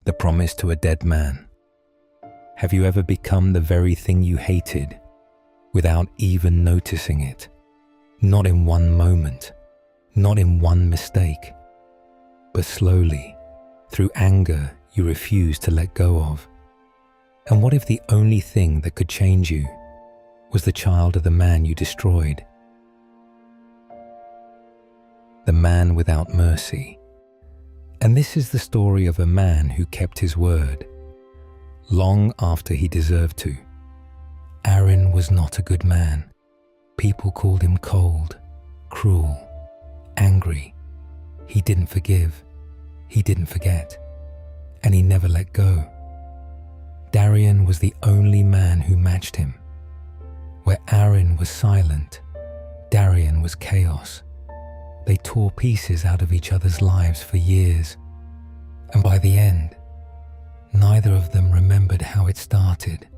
The promise to a dead man. Have you ever become the very thing you hated without even noticing it? Not in one moment, not in one mistake, but slowly, through anger you refuse to let go of. And what if the only thing that could change you was the child of the man you destroyed? The man without mercy. And this is the story of a man who kept his word, long after he deserved to. Arin was not a good man. People called him cold, cruel, angry. He didn't forgive, he didn't forget, and he never let go. Darian was the only man who matched him. Where Arin was silent, Darian was chaos. They tore pieces out of each other's lives for years, and by the end, neither of them remembered how it started,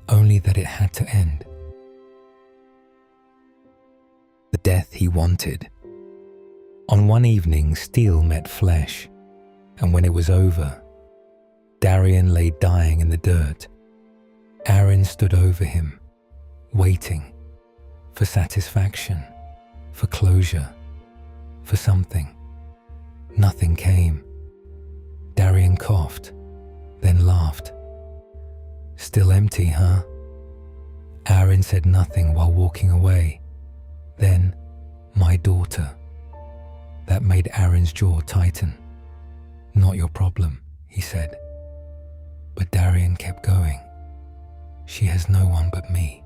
only that it had to end. The death he wanted. On one evening, steel met flesh, and when it was over, Darian lay dying in the dirt. Arin stood over him, waiting for satisfaction, for closure, for something. Nothing came. Darian coughed, then laughed. Still empty, huh? Arin said nothing while walking away. Then, my daughter. That made Arin's jaw tighten. Not your problem, he said. But Darian kept going. She has no one but me.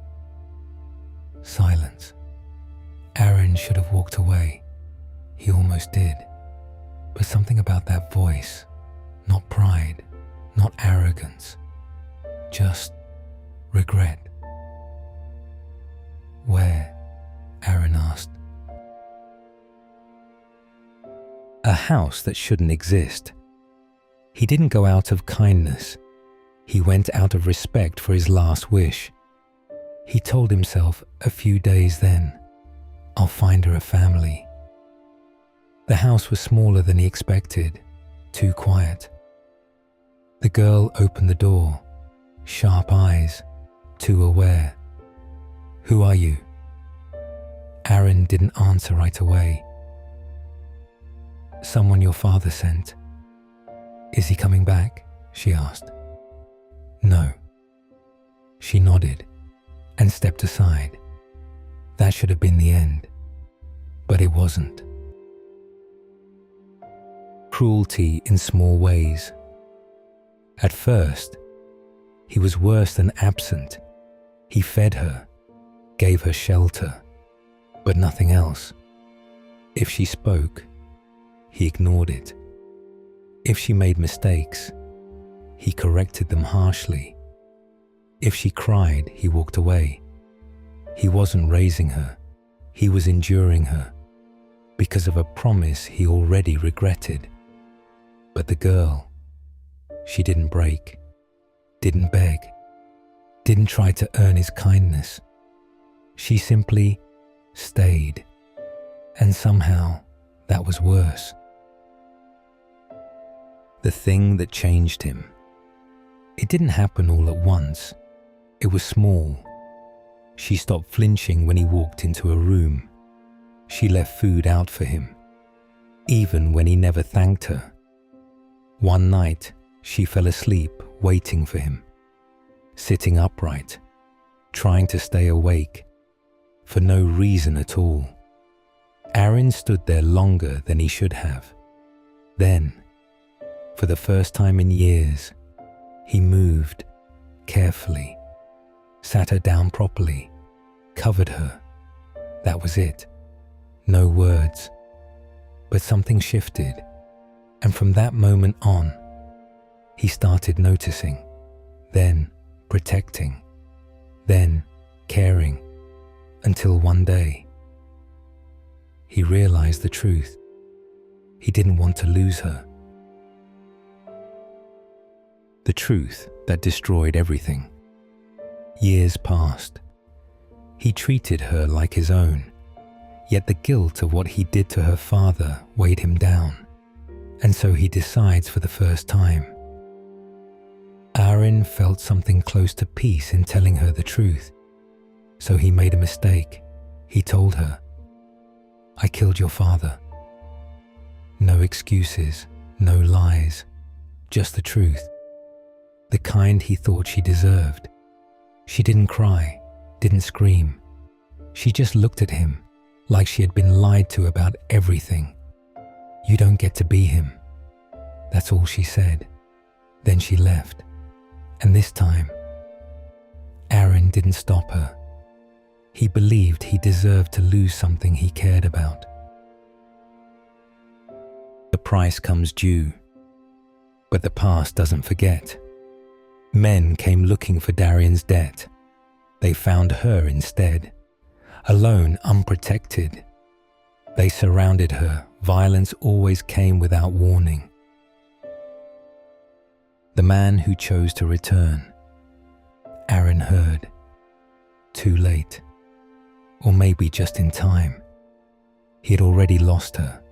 Silence. Arin should have walked away. He almost did. But something about that voice, not pride, not arrogance, just regret. Where? Arin asked. A house that shouldn't exist. He didn't go out of kindness. He went out of respect for his last wish. He told himself a few days then, I'll find her a family. The house was smaller than he expected, too quiet. The girl opened the door, sharp eyes, too aware. Who are you? Arin didn't answer right away. Someone your father sent. Is he coming back? She asked. No. She nodded and stepped aside. That should have been the end, but it wasn't. Cruelty in small ways. At first, he was worse than absent. He fed her, gave her shelter, but nothing else. If she spoke, he ignored it. If she made mistakes, he corrected them harshly. If she cried, he walked away. He wasn't raising her, he was enduring her, because of a promise he already regretted. But the girl, she didn't break, didn't beg, didn't try to earn his kindness. She simply stayed, and somehow that was worse. The thing that changed him. It didn't happen all at once. It was small. She stopped flinching when he walked into a room. She left food out for him, even when he never thanked her. One night, she fell asleep waiting for him, sitting upright, trying to stay awake, for no reason at all. Arin stood there longer than he should have. Then, for the first time in years, he moved carefully, sat her down properly, covered her. That was it. No words. But something shifted, and from that moment on, he started noticing, then protecting, then caring, until one day, he realized the truth. He didn't want to lose her. The truth that destroyed everything. Years passed. He treated her like his own, yet the guilt of what he did to her father weighed him down, and so he decides for the first time, Arin felt something close to peace in telling her the truth. So he made a mistake. He told her, "I killed your father." No excuses, no lies, just the truth. The kind he thought she deserved. She didn't cry, didn't scream. She just looked at him like she had been lied to about everything. "You don't get to be him." That's all she said. Then she left. And this time, Arin didn't stop her. He believed he deserved to lose something he cared about. The price comes due, but the past doesn't forget. Men came looking for Darian's debt. They found her instead, alone, unprotected. They surrounded her. Violence always came without warning. The man who chose to return, Arin heard. Too late. Or maybe just in time. He had already lost her,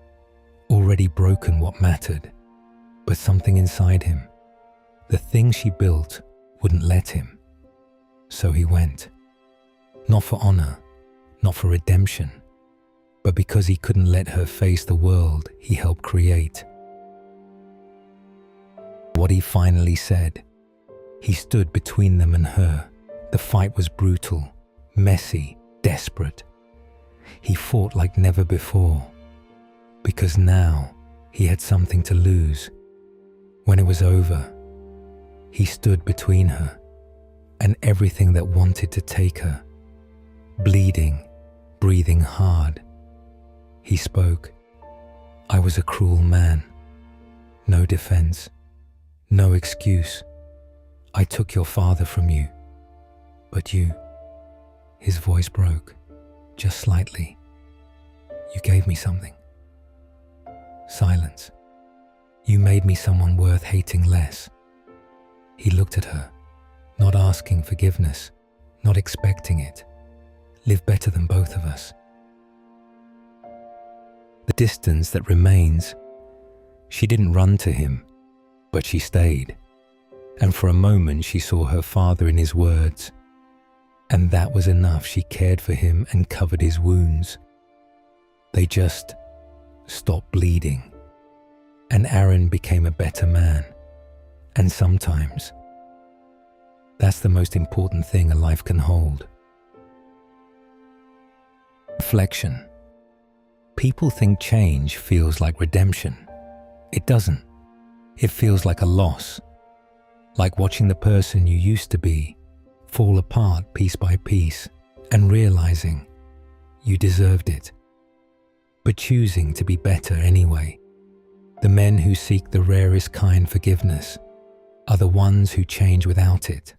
already broken what mattered. But something inside him, the thing she built, wouldn't let him. So he went. Not for honor, not for redemption, but because he couldn't let her face the world he helped create. What he finally said, he stood between them and her. The fight was brutal, messy, desperate. He fought like never before, because now he had something to lose. When it was over, he stood between her and everything that wanted to take her. Bleeding, breathing hard, he spoke. "I was a cruel man. No defense, no excuse. I took your father from you, but you..." His voice broke, just slightly. "You gave me something. Silence. You made me someone worth hating less." He looked at her, not asking forgiveness, not expecting it. "Live better than both of us." The distance that remains, she didn't run to him, but she stayed. And for a moment she saw her father in his words. And that was enough. She cared for him and covered his wounds. They just stopped bleeding. And Arin became a better man. And sometimes, that's the most important thing a life can hold. Reflection. People think change feels like redemption. It doesn't. It feels like a loss. Like watching the person you used to be fall apart piece by piece and realizing you deserved it, but choosing to be better anyway. The men who seek the rarest kind forgiveness are the ones who change without it.